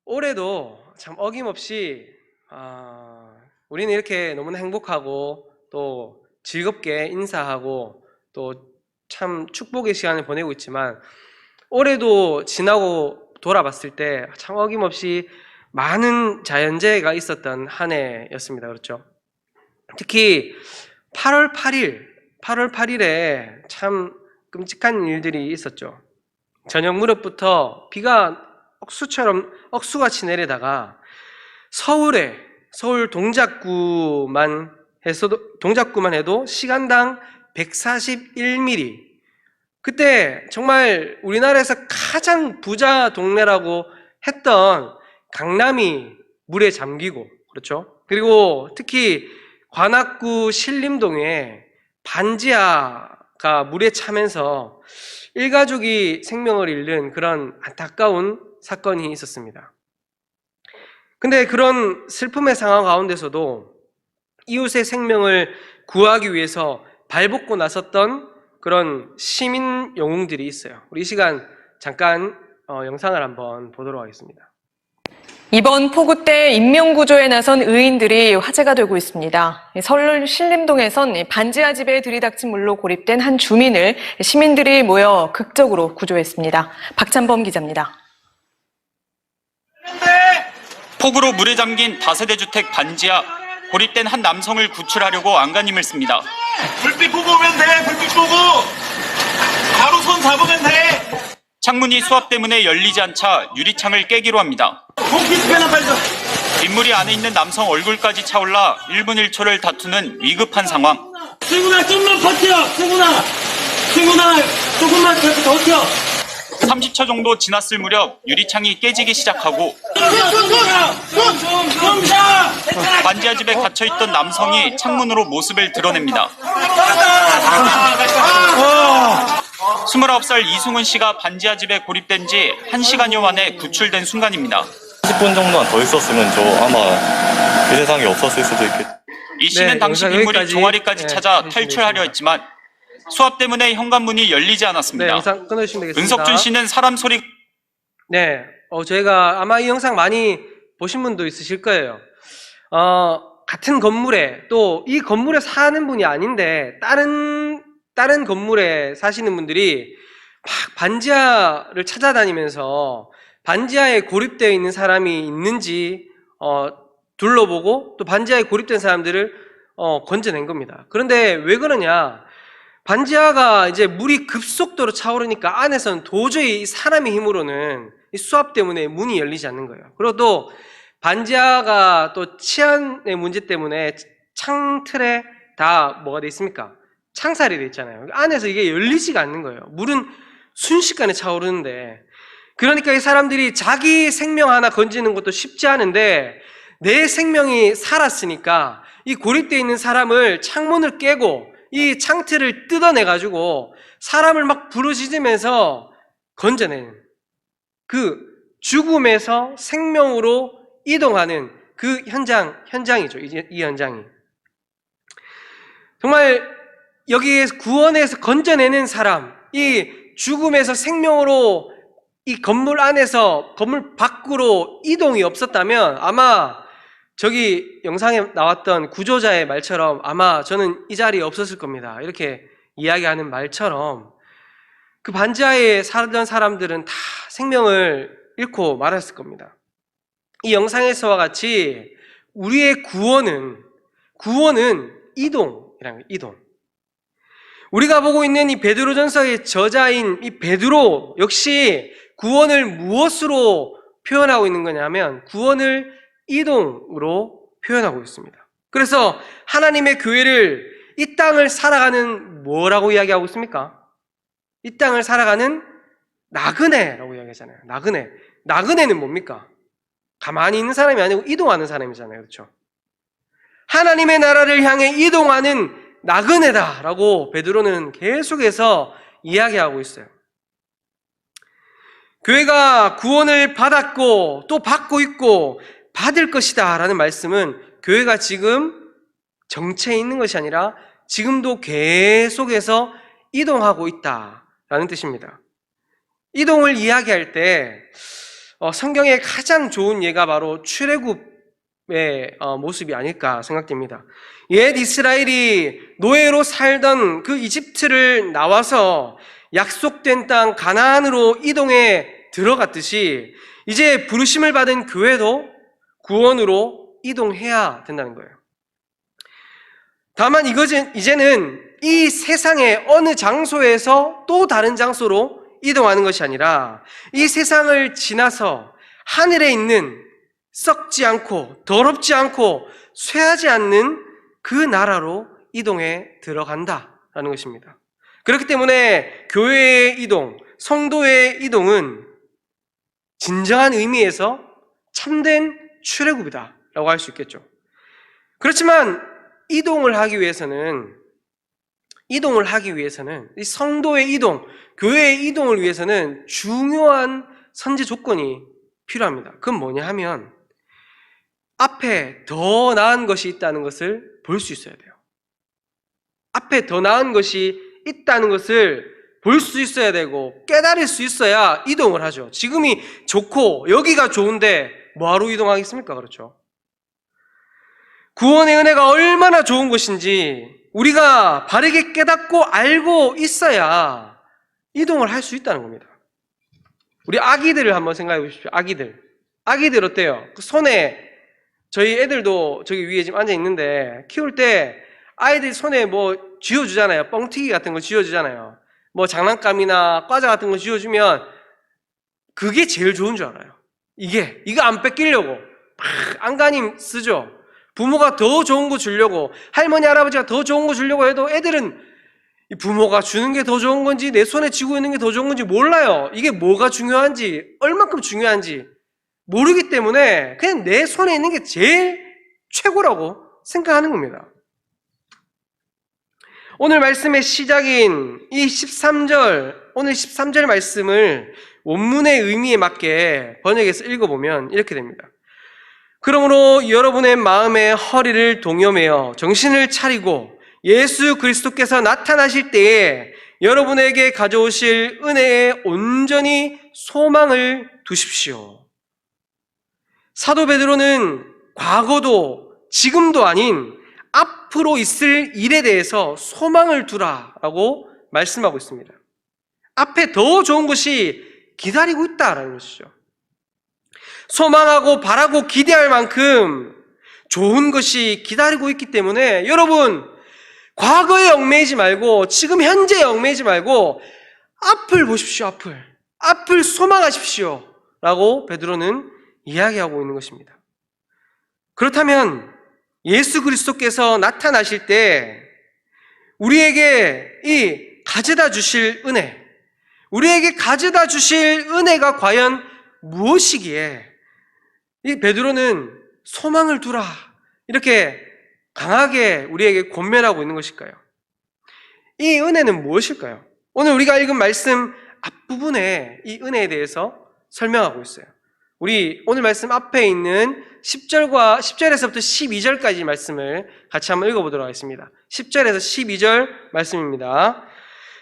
올해도 참 어김없이 우리는 이렇게 너무나 행복하고 또 즐겁게 인사하고 또 참 축복의 시간을 보내고 있지만, 올해도 지나고 돌아봤을 때 참 어김없이 많은 자연재해가 있었던 한 해였습니다. 그렇죠? 특히 8월 8일에 참 끔찍한 일들이 있었죠. 저녁 무렵부터 비가 억수같이 내리다가 서울 동작구만 해도 시간당 141mm. 그때 정말 우리나라에서 가장 부자 동네라고 했던 강남이 물에 잠기고, 그렇죠? 그리고 특히 관악구 신림동에 반지하가 물에 차면서 일가족이 생명을 잃는 그런 안타까운 사건이 있었습니다. 근데 그런 슬픔의 상황 가운데서도 이웃의 생명을 구하기 위해서 발벗고 나섰던 그런 시민 영웅들이 있어요. 우리 이 시간 잠깐 영상을 한번 보도록 하겠습니다. 이번 폭우 때 인명구조에 나선 의인들이 화제가 되고 있습니다. 서울 신림동에선 반지하 집에 들이닥친 물로 고립된 한 주민을 시민들이 모여 극적으로 구조했습니다. 박찬범 기자입니다. 폭우로 물에 잠긴 다세대 주택 반지하, 고립된 한 남성을 구출하려고 안간힘을 씁니다. 불빛 보고 오면 돼. 불빛 보고 바로 손 잡으면 돼. 창문이 수압 때문에 열리지 않자 유리창을 깨기로 합니다. 빗물이 안에 있는 남성 얼굴까지 차올라 1분 1초를 다투는 위급한 상황. 승훈아 좀만 버텨. 승훈아 조금만 더 버텨. 30초 정도 지났을 무렵 유리창이 깨지기 시작하고 반지하 집에 갇혀있던 남성이 창문으로 모습을 드러냅니다. 29살 이승훈 씨가 반지하 집에 고립된 지 1시간여 만에 구출된 순간입니다. 10분 정도만 더 있었으면 저 아마 이 세상에 없었을 수도 있겠죠. 이 씨는 당시 빗물이 종아리까지 찾아 탈출하려 했지만 수압 때문에 현관문이 열리지 않았습니다. 영상 끊어주시면 되겠습니다. 은석준 씨는 사람 소리... 저희가 아마 이 영상 많이 보신 분도 있으실 거예요. 같은 건물에, 또 이 건물에 사는 분이 아닌데 다른 건물에 사시는 분들이 막 반지하를 찾아다니면서 반지하에 고립되어 있는 사람이 있는지 둘러보고 또 반지하에 고립된 사람들을 건져낸 겁니다. 그런데 왜 그러냐? 반지하가 이제 물이 급속도로 차오르니까 안에서는 도저히 사람의 힘으로는 이 수압 때문에 문이 열리지 않는 거예요. 그리고 또 반지하가 또 치안의 문제 때문에 창틀에 다 뭐가 돼 있습니까? 창살이 돼 있잖아요. 안에서 이게 열리지가 않는 거예요. 물은 순식간에 차오르는데, 그러니까 이 사람들이 자기 생명 하나 건지는 것도 쉽지 않은데 내 생명이 살았으니까 이 고립되어 있는 사람을 창문을 깨고 이 창틀을 뜯어내가지고 사람을 막 부르짖으면서 건져내는, 그 죽음에서 생명으로 이동하는 그 현장이죠. 이 현장이. 정말 여기에 구원해서 건져내는 사람, 이 죽음에서 생명으로 이 건물 안에서 건물 밖으로 이동이 없었다면 아마 저기 영상에 나왔던 구조자의 말처럼 아마 저는 이 자리에 없었을 겁니다. 이렇게 이야기하는 말처럼 그 반지하에 살던 사람들은 다 생명을 잃고 말았을 겁니다. 이 영상에서와 같이 우리의 구원은 이동이라는 거예요. 이동. 우리가 보고 있는 이 베드로전서의 저자인 이 베드로 역시 구원을 무엇으로 표현하고 있는 거냐면 구원을 이동으로 표현하고 있습니다. 그래서 하나님의 교회를 이 땅을 살아가는 뭐라고 이야기하고 있습니까? 이 땅을 살아가는 나그네라고 이야기하잖아요. 나그네는 뭡니까? 가만히 있는 사람이 아니고 이동하는 사람이잖아요. 그렇죠? 하나님의 나라를 향해 이동하는 나그네다라고 베드로는 계속해서 이야기하고 있어요. 교회가 구원을 받았고 또 받고 있고 받을 것이다 라는 말씀은 교회가 지금 정체에 있는 것이 아니라 지금도 계속해서 이동하고 있다라는 뜻입니다. 이동을 이야기할 때 성경의 가장 좋은 예가 바로 출애굽의 모습이 아닐까 생각됩니다. 옛 이스라엘이 노예로 살던 그 이집트를 나와서 약속된 땅 가나안으로 이동해 들어갔듯이 이제 부르심을 받은 교회도 구원으로 이동해야 된다는 거예요. 다만 이제는 이 세상의 어느 장소에서 또 다른 장소로 이동하는 것이 아니라 이 세상을 지나서 하늘에 있는 썩지 않고 더럽지 않고 쇠하지 않는 그 나라로 이동해 들어간다라는 것입니다. 그렇기 때문에 교회의 이동, 성도의 이동은 진정한 의미에서 참된 출애굽이다라고 할 수 있겠죠. 그렇지만 이동을 하기 위해서는 이 성도의 이동, 교회의 이동을 위해서는 중요한 선제 조건이 필요합니다. 그건 뭐냐 하면 앞에 더 나은 것이 있다는 것을 볼 수 있어야 돼요. 앞에 더 나은 것이 있다는 것을 볼 수 있어야 되고 깨달을 수 있어야 이동을 하죠. 지금이 좋고 여기가 좋은데 뭐하러 이동하겠습니까? 그렇죠. 구원의 은혜가 얼마나 좋은 것인지 우리가 바르게 깨닫고 알고 있어야 이동을 할 수 있다는 겁니다. 우리 아기들을 한번 생각해 보십시오. 아기들 어때요? 그 손에 저희 애들도 저기 위에 지금 앉아 있는데 키울 때 아이들 손에 뭐 쥐어주잖아요. 뻥튀기 같은 거 쥐어주잖아요. 뭐 장난감이나 과자 같은 거 쥐어주면 그게 제일 좋은 줄 알아요. 이거 안 뺏기려고 막 안간힘 쓰죠. 부모가 더 좋은 거 주려고, 할머니 할아버지가 더 좋은 거 주려고 해도 애들은 이 부모가 주는 게 더 좋은 건지 내 손에 쥐고 있는 게 더 좋은 건지 몰라요. 이게 뭐가 중요한지, 얼만큼 중요한지 모르기 때문에 그냥 내 손에 있는 게 제일 최고라고 생각하는 겁니다. 오늘 말씀의 시작인 이 13절, 오늘 13절 말씀을 원문의 의미에 맞게 번역해서 읽어보면 이렇게 됩니다. 그러므로 여러분의 마음의 허리를 동여매어 정신을 차리고 예수 그리스도께서 나타나실 때에 여러분에게 가져오실 은혜에 온전히 소망을 두십시오. 사도 베드로는 과거도 지금도 아닌 앞으로 있을 일에 대해서 소망을 두라라고 말씀하고 있습니다. 앞에 더 좋은 것이 기다리고 있다라는 것이죠. 소망하고 바라고 기대할 만큼 좋은 것이 기다리고 있기 때문에 여러분 과거에 얽매이지 말고 지금 현재에 얽매이지 말고 앞을 보십시오. 앞을 소망하십시오 라고 베드로는 이야기하고 있는 것입니다. 그렇다면 예수 그리스도께서 나타나실 때 우리에게 이 가져다 주실 은혜, 우리에게 가져다 주실 은혜가 과연 무엇이기에 이 베드로는 소망을 두라 이렇게 강하게 우리에게 권면하고 있는 것일까요? 이 은혜는 무엇일까요? 오늘 우리가 읽은 말씀 앞부분에 이 은혜에 대해서 설명하고 있어요. 우리 오늘 말씀 앞에 있는 10절에서부터 12절까지 말씀을 같이 한번 읽어보도록 하겠습니다. 10절에서 12절 말씀입니다.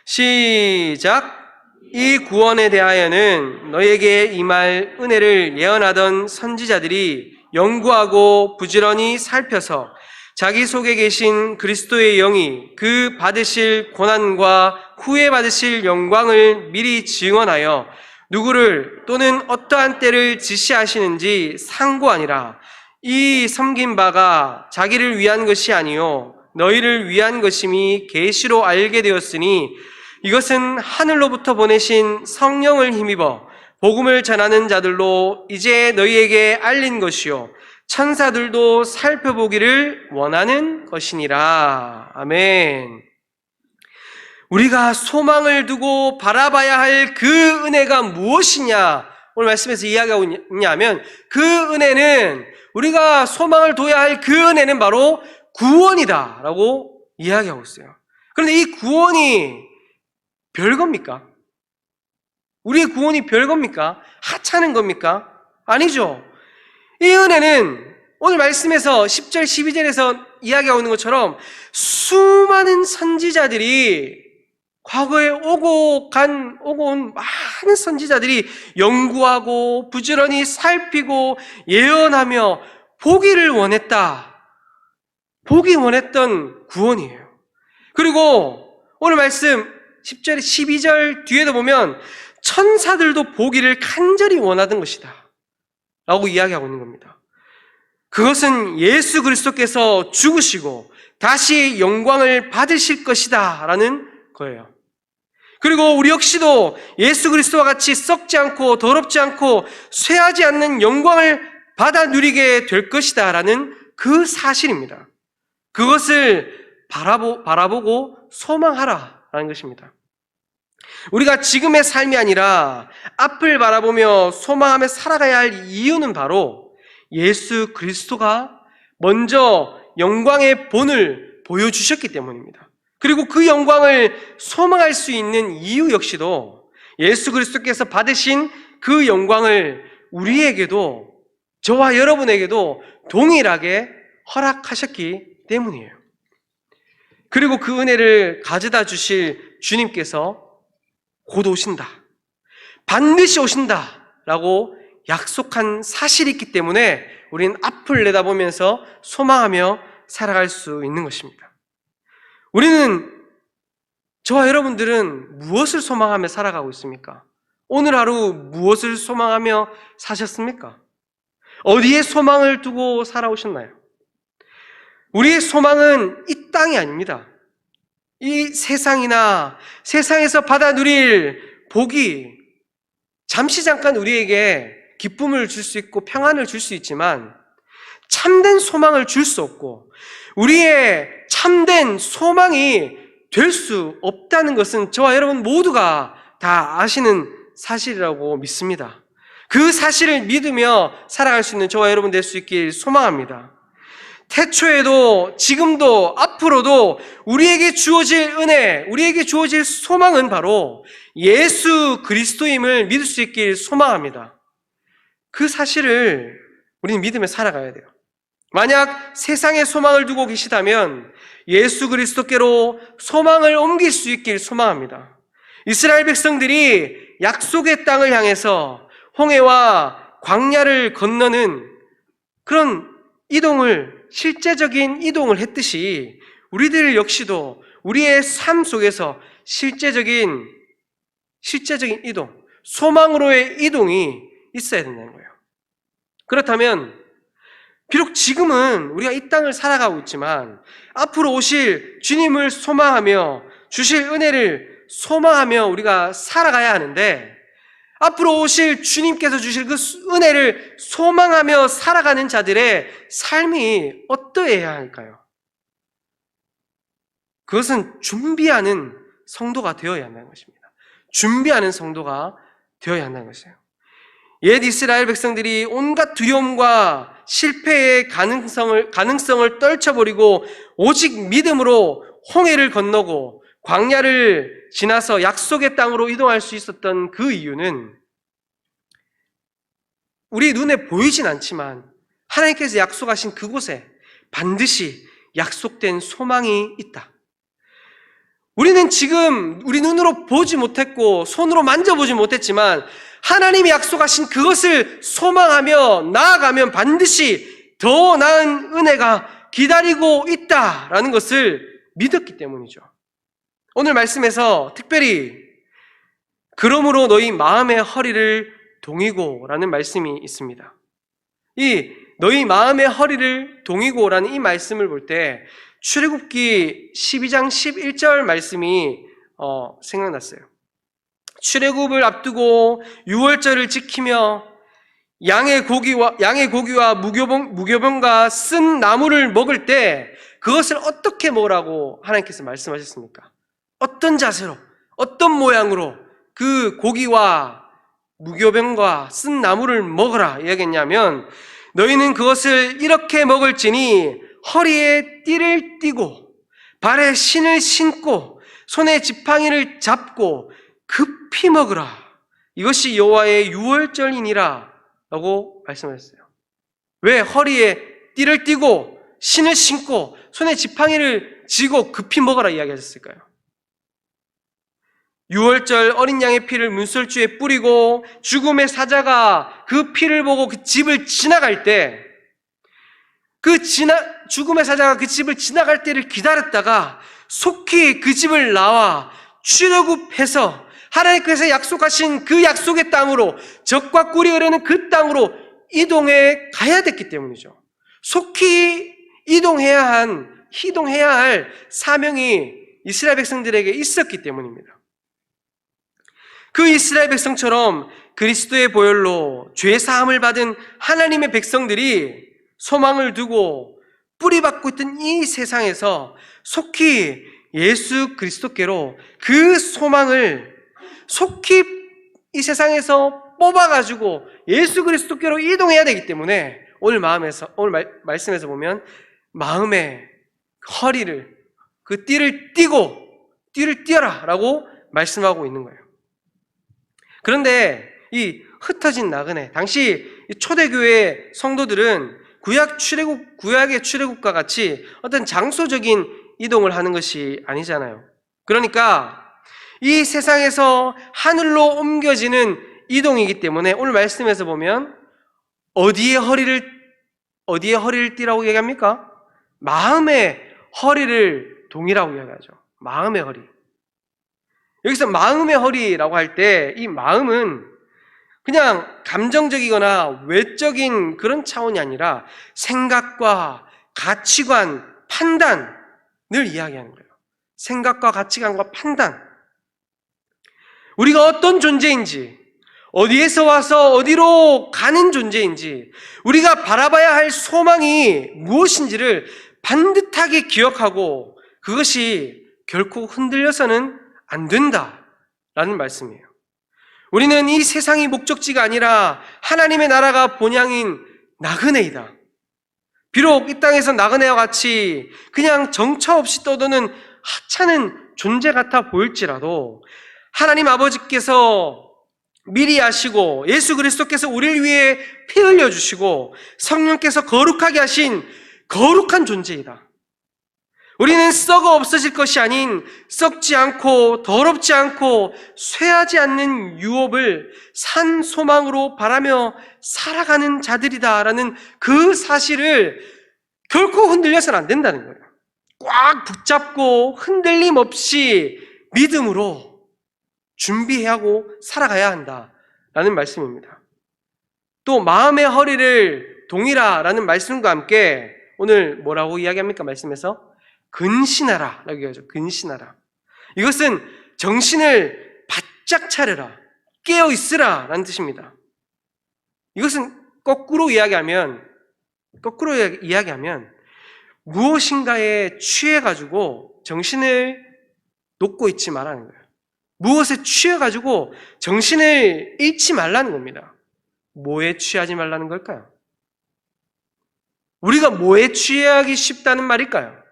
시작! 이 구원에 대하여는 너에게 임할 은혜를 예언하던 선지자들이 연구하고 부지런히 살펴서 자기 속에 계신 그리스도의 영이 그 받으실 고난과 후에 받으실 영광을 미리 증언하여 누구를 또는 어떠한 때를 지시하시는지 상고하니라. 이 섬긴 바가 자기를 위한 것이 아니요 너희를 위한 것임이 계시로 알게 되었으니 이것은 하늘로부터 보내신 성령을 힘입어 복음을 전하는 자들로 이제 너희에게 알린 것이요 천사들도 살펴보기를 원하는 것이니라. 아멘. 우리가 소망을 두고 바라봐야 할 그 은혜가 무엇이냐 오늘 말씀에서 이야기하고 있냐면 그 은혜는 우리가 소망을 둬야 할 그 은혜는 바로 구원이다 라고 이야기하고 있어요. 그런데 이 구원이 별겁니까? 우리의 구원이 별겁니까? 하찮은 겁니까? 아니죠. 이 은혜는 오늘 말씀에서 10절, 12절에서 이야기하고 있는 것처럼 수많은 선지자들이 과거에 오고 온 많은 선지자들이 연구하고 부지런히 살피고 예언하며 보기를 원했던 구원이에요. 그리고 오늘 말씀 10절, 12절 뒤에도 보면 천사들도 보기를 간절히 원하던 것이다 라고 이야기하고 있는 겁니다. 그것은 예수 그리스도께서 죽으시고 다시 영광을 받으실 것이다 라는 거예요. 그리고 우리 역시도 예수 그리스도와 같이 썩지 않고 더럽지 않고 쇠하지 않는 영광을 받아 누리게 될 것이다 라는 그 사실입니다. 그것을 바라보고 소망하라 라는 것입니다. 우리가 지금의 삶이 아니라 앞을 바라보며 소망하며 살아가야 할 이유는 바로 예수 그리스도가 먼저 영광의 본을 보여주셨기 때문입니다. 그리고 그 영광을 소망할 수 있는 이유 역시도 예수 그리스도께서 받으신 그 영광을 우리에게도, 저와 여러분에게도 동일하게 허락하셨기 때문이에요. 그리고 그 은혜를 가져다 주실 주님께서 곧 오신다, 반드시 오신다 라고 약속한 사실이 있기 때문에 우리는 앞을 내다보면서 소망하며 살아갈 수 있는 것입니다. 우리는, 저와 여러분들은 무엇을 소망하며 살아가고 있습니까? 오늘 하루 무엇을 소망하며 사셨습니까? 어디에 소망을 두고 살아오셨나요? 우리의 소망은 이 땅이 아닙니다. 이 세상이나 세상에서 받아 누릴 복이 잠시 잠깐 우리에게 기쁨을 줄 수 있고 평안을 줄 수 있지만 참된 소망을 줄 수 없고 우리의 참된 소망이 될 수 없다는 것은 저와 여러분 모두가 다 아시는 사실이라고 믿습니다. 그 사실을 믿으며 살아갈 수 있는 저와 여러분 될 수 있길 소망합니다. 태초에도 지금도 앞으로도 우리에게 주어질 은혜, 우리에게 주어질 소망은 바로 예수 그리스도임을 믿을 수 있길 소망합니다. 그 사실을 우리는 믿으며 살아가야 돼요. 만약 세상에 소망을 두고 계시다면 예수 그리스도께로 소망을 옮길 수 있길 소망합니다. 이스라엘 백성들이 약속의 땅을 향해서 홍해와 광야를 건너는 그런 실제적인 이동을 했듯이 우리들 역시도 우리의 삶 속에서 실제적인 이동, 소망으로의 이동이 있어야 된다는 거예요. 그렇다면 비록 지금은 우리가 이 땅을 살아가고 있지만 앞으로 오실 주님을 소망하며 주실 은혜를 소망하며 우리가 살아가야 하는데, 앞으로 오실 주님께서 주실 그 은혜를 소망하며 살아가는 자들의 삶이 어떠해야 할까요? 그것은 준비하는 성도가 되어야 한다는 것입니다. 준비하는 성도가 되어야 한다는 것이에요. 옛 이스라엘 백성들이 온갖 두려움과 실패의 가능성을 떨쳐버리고 오직 믿음으로 홍해를 건너고 광야를 지나서 약속의 땅으로 이동할 수 있었던 그 이유는 우리 눈에 보이진 않지만 하나님께서 약속하신 그곳에 반드시 약속된 소망이 있다. 우리는 지금 우리 눈으로 보지 못했고 손으로 만져보지 못했지만 하나님이 약속하신 그것을 소망하며 나아가면 반드시 더 나은 은혜가 기다리고 있다라는 것을 믿었기 때문이죠. 오늘 말씀에서 특별히 그러므로 너희 마음의 허리를 동이고 라는 말씀이 있습니다. 이 너희 마음의 허리를 동이고 라는 이 말씀을 볼 때 출애굽기 12장 11절 말씀이 생각났어요. 출애굽을 앞두고 유월절을 지키며 양의 고기와 무교병과 쓴 나물을 먹을 때 그것을 어떻게 먹으라고 하나님께서 말씀하셨습니까? 어떤 자세로, 어떤 모양으로 그 고기와 무교병과 쓴 나물을 먹으라 이야기했냐면, 너희는 그것을 이렇게 먹을지니 허리에 띠를 띠고 발에 신을 신고 손에 지팡이를 잡고 급히 먹으라. 이것이 여호와의 유월절이니라 라고 말씀하셨어요. 왜 허리에 띠를 띠고 신을 신고 손에 지팡이를 쥐고 급히 먹으라 이야기하셨을까요? 유월절 어린 양의 피를 문설주에 뿌리고 죽음의 사자가 그 피를 보고 그 집을 지나갈 때 죽음의 사자가 그 집을 지나갈 때를 기다렸다가 속히 그 집을 나와 출애굽해서 하나님께서 약속하신 그 약속의 땅으로, 젖과 꿀이 흐르는 그 땅으로 이동해 가야 됐기 때문이죠. 속히 이동해야 할 사명이 이스라엘 백성들에게 있었기 때문입니다. 그 이스라엘 백성처럼 그리스도의 보혈로 죄 사함을 받은 하나님의 백성들이 소망을 두고 뿌리박고 있던 이 세상에서 속히 예수 그리스도께로 그 소망을 속히 이 세상에서 뽑아가지고 예수 그리스도께로 이동해야 되기 때문에 오늘 말씀에서 보면 마음의 허리를, 그 띠를 띄어라 라고 말씀하고 있는 거예요. 그런데 이 흩어진 나그네, 당시 초대교회 성도들은 구약의 출애굽과 같이 어떤 장소적인 이동을 하는 것이 아니잖아요. 그러니까 이 세상에서 하늘로 옮겨지는 이동이기 때문에 오늘 말씀에서 보면 어디에 허리를 띠라고 얘기합니까? 마음의 허리를 동이라고 이야기하죠. 마음의 허리. 여기서 마음의 허리라고 할 때 이 마음은 그냥 감정적이거나 외적인 그런 차원이 아니라 생각과 가치관, 판단을 이야기하는 거예요. 생각과 가치관과 판단. 우리가 어떤 존재인지, 어디에서 와서 어디로 가는 존재인지, 우리가 바라봐야 할 소망이 무엇인지를 반듯하게 기억하고 그것이 결코 흔들려서는 안 된다라는 말씀이에요. 우리는 이 세상이 목적지가 아니라 하나님의 나라가 본향인 나그네이다. 비록 이 땅에서 나그네와 같이 그냥 정처 없이 떠도는 하찮은 존재 같아 보일지라도 하나님 아버지께서 미리 아시고 예수 그리스도께서 우리를 위해 피 흘려주시고 성령께서 거룩하게 하신 거룩한 존재이다. 우리는 썩어 없어질 것이 아닌 썩지 않고 더럽지 않고 쇠하지 않는 유업을 산 소망으로 바라며 살아가는 자들이다라는 그 사실을 결코 흔들려서는 안 된다는 거예요. 꽉 붙잡고 흔들림 없이 믿음으로 준비해야 하고 살아가야 한다라는 말씀입니다. 또 마음의 허리를 동이라라는 말씀과 함께 오늘 뭐라고 이야기합니까? 말씀에서 근신하라 라고 얘기하죠. 근신하라. 이것은 정신을 바짝 차려라, 깨어 있으라 라는 뜻입니다. 이것은 거꾸로 이야기하면 무엇인가에 취해가지고 정신을 놓고 있지 말라는 거예요. 무엇에 취해가지고 정신을 잃지 말라는 겁니다. 뭐에 취하지 말라는 걸까요? 우리가 뭐에 취하기 쉽다는 말일까요?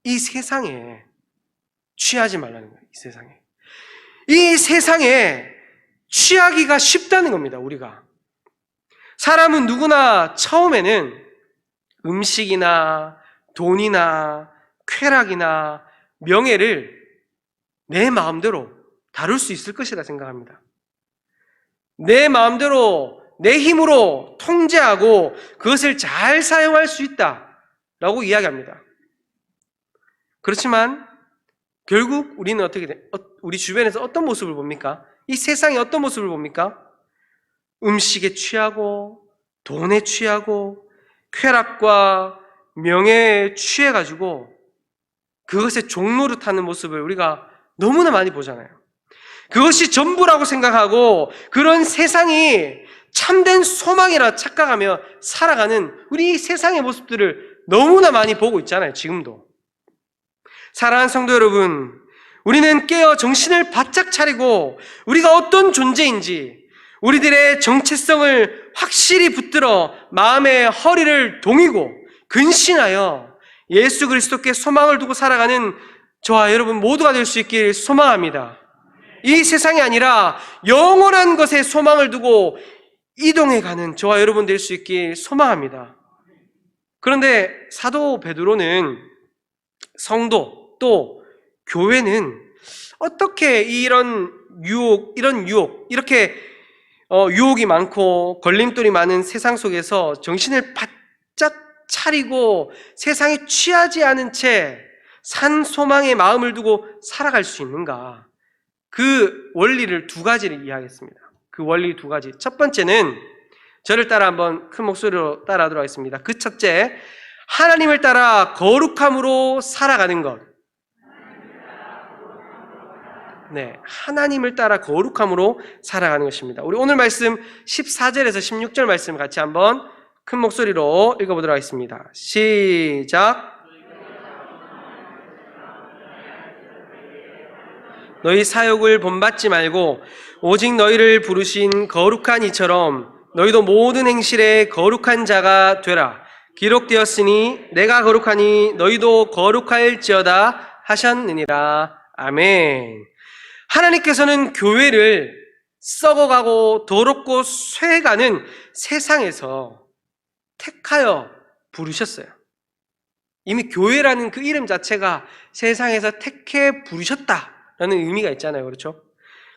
이 세상에 취하지 말라는 거예요. 이 세상에 취하기가 쉽다는 겁니다. 우리가 사람은 누구나 처음에는 음식이나 돈이나 쾌락이나 명예를 내 마음대로 다룰 수 있을 것이라 생각합니다. 내 마음대로 내 힘으로 통제하고 그것을 잘 사용할 수 있다라고 이야기합니다. 그렇지만 결국 우리는 우리 주변에서 어떤 모습을 봅니까? 이 세상에 어떤 모습을 봅니까? 음식에 취하고 돈에 취하고 쾌락과 명예에 취해가지고 그것에 종노릇하는 모습을 우리가 너무나 많이 보잖아요. 그것이 전부라고 생각하고 그런 세상이 참된 소망이라 착각하며 살아가는 우리 세상의 모습들을 너무나 많이 보고 있잖아요. 지금도. 사랑하는 성도 여러분, 우리는 깨어 정신을 바짝 차리고 우리가 어떤 존재인지 우리들의 정체성을 확실히 붙들어 마음의 허리를 동이고 근신하여 예수 그리스도께 소망을 두고 살아가는 저와 여러분 모두가 될 수 있길 소망합니다. 이 세상이 아니라 영원한 것에 소망을 두고 이동해가는 저와 여러분 될 수 있길 소망합니다. 그런데 사도 베드로는 성도 또 교회는 어떻게 이런 유혹, 이렇게 유혹이 많고 걸림돌이 많은 세상 속에서 정신을 바짝 차리고 세상에 취하지 않은 채 산 소망의 마음을 두고 살아갈 수 있는가? 그 원리를 두 가지를 이해하겠습니다. 그 원리 두 가지. 첫 번째는 저를 따라 한번 큰 목소리로 따라하도록 하겠습니다. 그 첫째, 하나님을 따라 거룩함으로 살아가는 것. 네, 하나님을 따라 거룩함으로 살아가는 것입니다. 우리 오늘 말씀 14절에서 16절 말씀 같이 한번 큰 목소리로 읽어보도록 하겠습니다. 시작. 너희 사욕을 본받지 말고 오직 너희를 부르신 거룩한 이처럼 너희도 모든 행실에 거룩한 자가 되라. 기록되었으니 내가 거룩하니 너희도 거룩할지어다 하셨느니라. 아멘. 하나님께서는 교회를 썩어가고 더럽고 쇠가는 세상에서 택하여 부르셨어요. 이미 교회라는 그 이름 자체가 세상에서 택해 부르셨다라는 의미가 있잖아요. 그렇죠?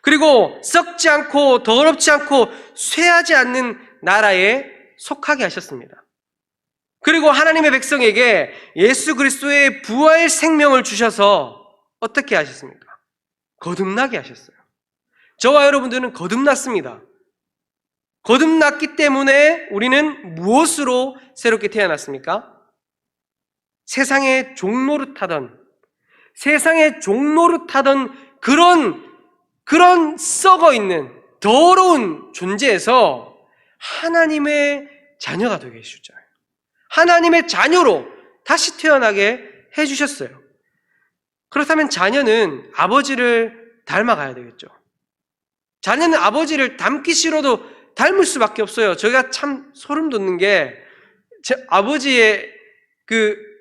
그리고 썩지 않고 더럽지 않고 쇠하지 않는 나라에 속하게 하셨습니다. 그리고 하나님의 백성에게 예수 그리스도의 부활 생명을 주셔서 어떻게 하셨습니까? 거듭나게 하셨어요. 저와 여러분들은 거듭났습니다. 거듭났기 때문에 우리는 무엇으로 새롭게 태어났습니까? 세상의 종노릇하던 그런 썩어있는 더러운 존재에서 하나님의 자녀가 되게 해주셨잖아요. 하나님의 자녀로 다시 태어나게 해주셨어요. 그렇다면 자녀는 아버지를 닮아가야 되겠죠. 자녀는 아버지를 닮기 싫어도 닮을 수밖에 없어요. 저희가 참 소름 돋는 게, 제 아버지의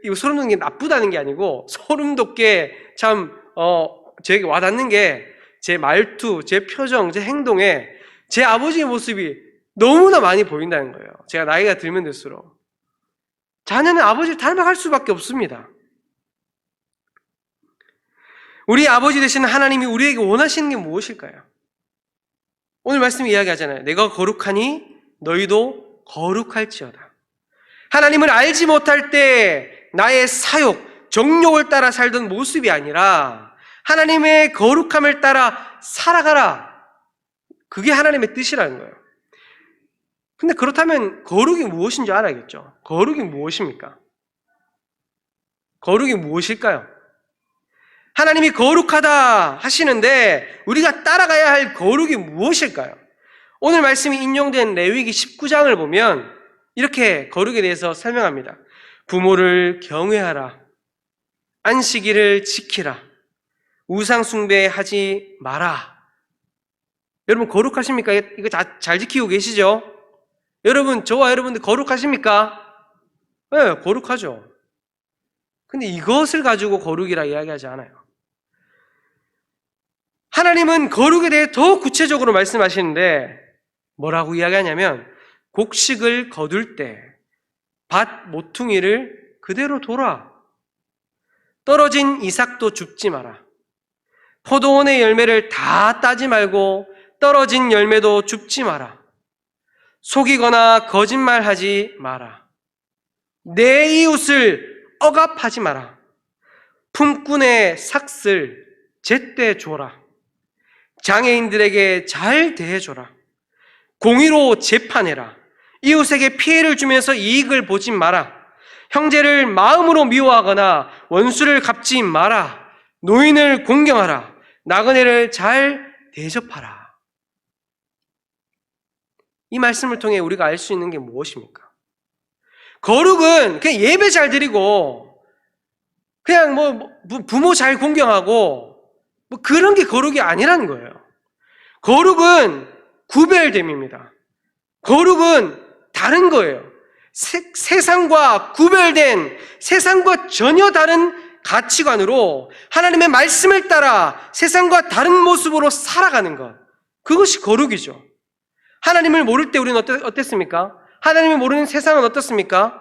이거 소름 돋는 게 나쁘다는 게 아니고, 소름 돋게 참, 저에게 와닿는 게, 제 말투, 제 표정, 제 행동에 제 아버지의 모습이 너무나 많이 보인다는 거예요. 제가 나이가 들면 들수록. 자녀는 아버지를 닮아갈 수밖에 없습니다. 우리 아버지 되시는 하나님이 우리에게 원하시는 게 무엇일까요? 오늘 말씀이 이야기하잖아요. 내가 거룩하니 너희도 거룩할지어다. 하나님을 알지 못할 때 나의 사욕, 정욕을 따라 살던 모습이 아니라 하나님의 거룩함을 따라 살아가라. 그게 하나님의 뜻이라는 거예요. 근데 그렇다면 거룩이 무엇인지 알아야겠죠. 거룩이 무엇입니까? 거룩이 무엇일까요? 하나님이 거룩하다 하시는데 우리가 따라가야 할 거룩이 무엇일까요? 오늘 말씀이 인용된 레위기 19장을 보면 이렇게 거룩에 대해서 설명합니다. 부모를 경외하라. 안식일을 지키라. 우상 숭배하지 마라. 여러분 거룩하십니까? 이거 잘 지키고 계시죠? 여러분, 저와 여러분들 거룩하십니까? 네, 거룩하죠. 근데 이것을 가지고 거룩이라 이야기하지 않아요. 하나님은 거룩에 대해 더 구체적으로 말씀하시는데 뭐라고 이야기하냐면 곡식을 거둘 때 밭 모퉁이를 그대로 둬라. 떨어진 이삭도 줍지 마라. 포도원의 열매를 다 따지 말고 떨어진 열매도 줍지 마라. 속이거나 거짓말하지 마라. 내 이웃을 억압하지 마라. 품꾼의 삭슬 제때 줘라. 장애인들에게 잘 대해줘라. 공의로 재판해라. 이웃에게 피해를 주면서 이익을 보지 마라. 형제를 마음으로 미워하거나 원수를 갚지 마라. 노인을 공경하라. 나그네를 잘 대접하라. 이 말씀을 통해 우리가 알 수 있는 게 무엇입니까? 거룩은 그냥 예배 잘 드리고 그냥 부모 잘 공경하고 그런 게 거룩이 아니라는 거예요. 거룩은 구별됨입니다. 거룩은 다른 거예요. 세상과 구별된, 세상과 전혀 다른 가치관으로 하나님의 말씀을 따라 세상과 다른 모습으로 살아가는 것. 그것이 거룩이죠. 하나님을 모를 때 우리는 어땠습니까? 하나님을 모르는 세상은 어떻습니까?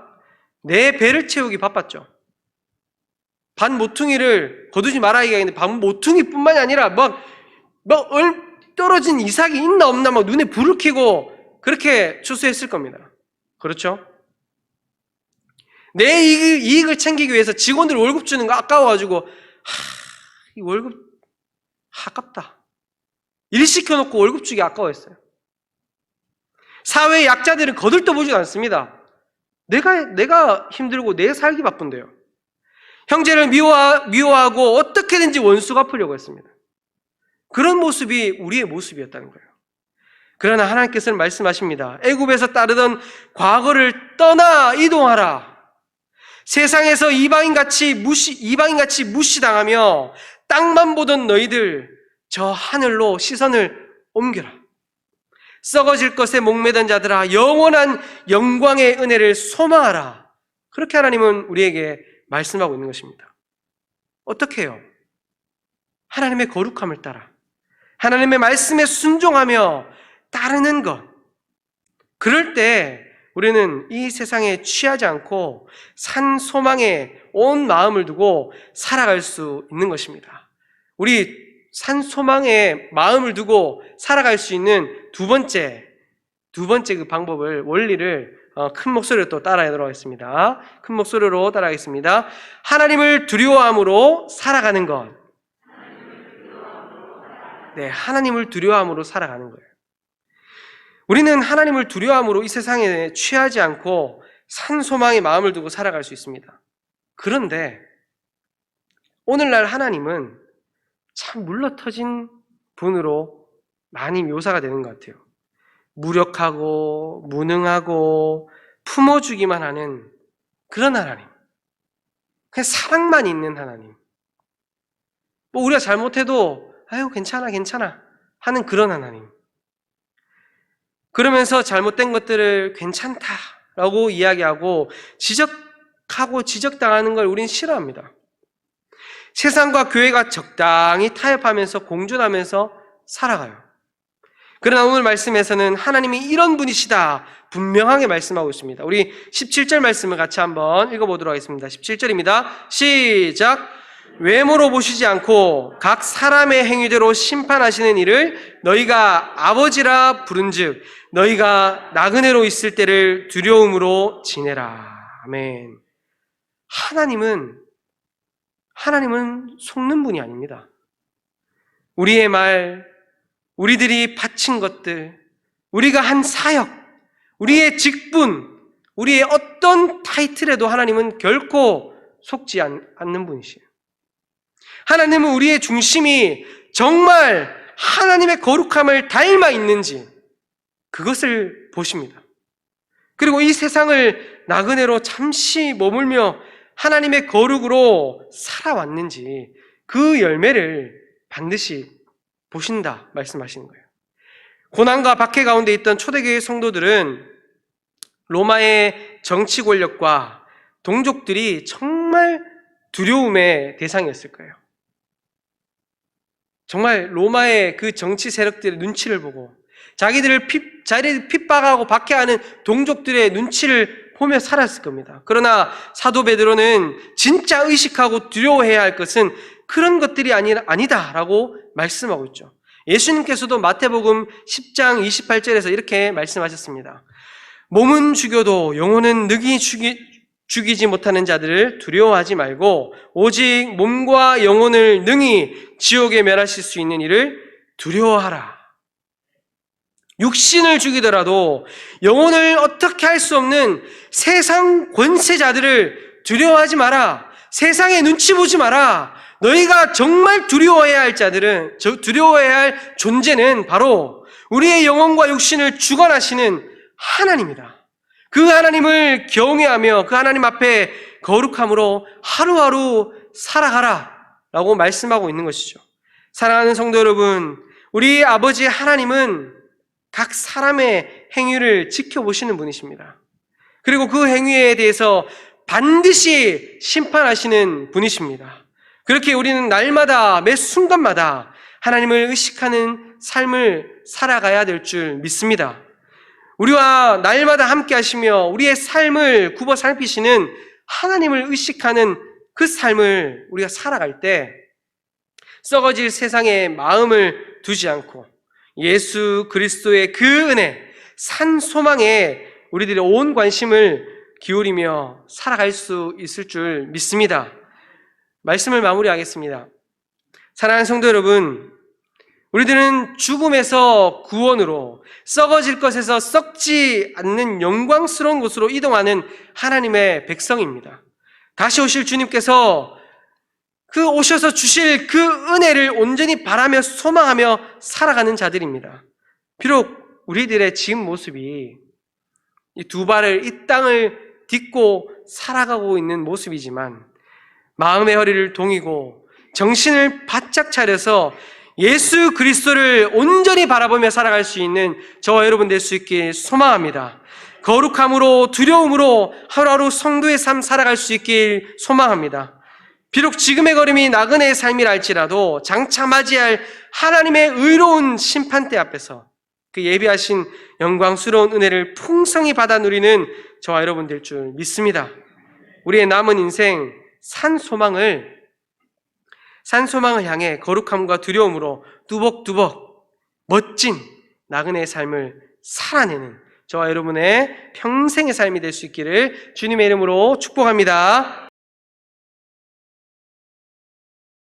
내 배를 채우기 바빴죠. 반 모퉁이를 거두지 말아 이가 있는데 반 모퉁이뿐만이 아니라 떨어진 이삭이 있나 없나 막 눈에 불을 켜고 그렇게 추수했을 겁니다. 그렇죠? 내 이익을 챙기기 위해서 직원들 월급 주는 거 아까워가지고 이 월급 아깝다. 일 시켜놓고 월급 주기 아까워했어요. 사회의 약자들은 거들떠보지 않습니다. 내가 힘들고 내가 살기 바쁜데요. 형제를 미워하고 어떻게든지 원수 갚으려고 했습니다. 그런 모습이 우리의 모습이었다는 거예요. 그러나 하나님께서는 말씀하십니다. 애굽에서 따르던 과거를 떠나 이동하라. 세상에서 이방인같이 무시당하며 땅만 보던 너희들 저 하늘로 시선을 옮겨라. 썩어질 것에 목매던 자들아 영원한 영광의 은혜를 소망하라. 그렇게 하나님은 우리에게 말씀하고 있는 것입니다. 어떻게 해요? 하나님의 거룩함을 따라 하나님의 말씀에 순종하며 따르는 것. 그럴 때 우리는 이 세상에 취하지 않고 산 소망에 온 마음을 두고 살아갈 수 있는 것입니다. 우리 산 소망에 마음을 두고 살아갈 수 있는 두 번째 그 방법을, 원리를 큰 목소리로 또 따라하도록 하겠습니다. 큰 목소리로 따라하겠습니다. 하나님을 두려워함으로 살아가는 것. 네, 하나님을 두려워함으로 살아가는 거예요. 우리는 하나님을 두려워함으로 이 세상에 취하지 않고 산 소망에 마음을 두고 살아갈 수 있습니다. 그런데 오늘날 하나님은 참 물러터진 분으로 많이 묘사가 되는 것 같아요. 무력하고 무능하고 품어주기만 하는 그런 하나님. 그냥 사랑만 있는 하나님. 뭐 우리가 잘못해도 아유 괜찮아 하는 그런 하나님. 그러면서 잘못된 것들을 괜찮다라고 이야기하고 지적당하는 걸 우린 싫어합니다. 세상과 교회가 적당히 타협하면서 공존하면서 살아가요. 그러나 오늘 말씀에서는 하나님이 이런 분이시다 분명하게 말씀하고 있습니다. 우리 17절 말씀을 같이 한번 읽어보도록 하겠습니다. 17절입니다. 시작! 외모로 보시지 않고 각 사람의 행위대로 심판하시는 이를 너희가 아버지라 부른즉 너희가 나그네로 있을 때를 두려움으로 지내라. 아멘. 하나님은 속는 분이 아닙니다. 우리의 말, 우리들이 바친 것들, 우리가 한 사역, 우리의 직분, 우리의 어떤 타이틀에도 하나님은 결코 속지 않는 분이시에요. 하나님은 우리의 중심이 정말 하나님의 거룩함을 닮아 있는지 그것을 보십니다. 그리고 이 세상을 나그네로 잠시 머물며 하나님의 거룩으로 살아왔는지 그 열매를 반드시 보신다 말씀하시는 거예요. 고난과 박해 가운데 있던 초대교회 성도들은 로마의 정치 권력과 동족들이 정말 두려움의 대상이었을 거예요. 정말 로마의 그 정치 세력들의 눈치를 보고 자기들을 핍박하고 박해하는 동족들의 눈치를 보며 살았을 겁니다. 그러나 사도 베드로는 진짜 의식하고 두려워해야 할 것은 그런 것들이 아니다라고 말씀하고 있죠. 예수님께서도 마태복음 10장 28절에서 이렇게 말씀하셨습니다. 몸은 죽여도 영혼은 능히 죽이지 못하는 자들을 두려워하지 말고 오직 몸과 영혼을 능히 지옥에 멸하실 수 있는 이를 두려워하라. 육신을 죽이더라도 영혼을 어떻게 할 수 없는 세상 권세자들을 두려워하지 마라. 세상에 눈치 보지 마라. 너희가 정말 두려워해야 할 존재는 바로 우리의 영혼과 육신을 주관하시는 하나님이다. 그 하나님을 경외하며 그 하나님 앞에 거룩함으로 하루하루 살아가라 라고 말씀하고 있는 것이죠. 사랑하는 성도 여러분, 우리 아버지 하나님은 각 사람의 행위를 지켜보시는 분이십니다. 그리고 그 행위에 대해서 반드시 심판하시는 분이십니다. 그렇게 우리는 날마다 매 순간마다 하나님을 의식하는 삶을 살아가야 될 줄 믿습니다. 우리와 날마다 함께 하시며 우리의 삶을 굽어 살피시는 하나님을 의식하는 그 삶을 우리가 살아갈 때 썩어질 세상에 마음을 두지 않고 예수 그리스도의 그 은혜, 산 소망에 우리들의 온 관심을 기울이며 살아갈 수 있을 줄 믿습니다. 말씀을 마무리하겠습니다. 사랑하는 성도 여러분, 우리들은 죽음에서 구원으로 썩어질 것에서 썩지 않는 영광스러운 곳으로 이동하는 하나님의 백성입니다. 다시 오실 주님께서 그 오셔서 주실 그 은혜를 온전히 바라며 소망하며 살아가는 자들입니다. 비록 우리들의 지금 모습이 이 두 발을 이 땅을 딛고 살아가고 있는 모습이지만 마음의 허리를 동이고 정신을 바짝 차려서 예수 그리스도를 온전히 바라보며 살아갈 수 있는 저와 여러분 될 수 있길 소망합니다. 거룩함으로 두려움으로 하루하루 성도의 삶 살아갈 수 있길 소망합니다. 비록 지금의 걸음이 나그네의 삶이라 할지라도 장차 맞이할 하나님의 의로운 심판대 앞에서 그 예비하신 영광스러운 은혜를 풍성히 받아 누리는 저와 여러분 될 줄 믿습니다. 우리의 남은 인생 산 소망을 향해 거룩함과 두려움으로 뚜벅뚜벅 멋진 나그네의 삶을 살아내는 저와 여러분의 평생의 삶이 될 수 있기를 주님의 이름으로 축복합니다.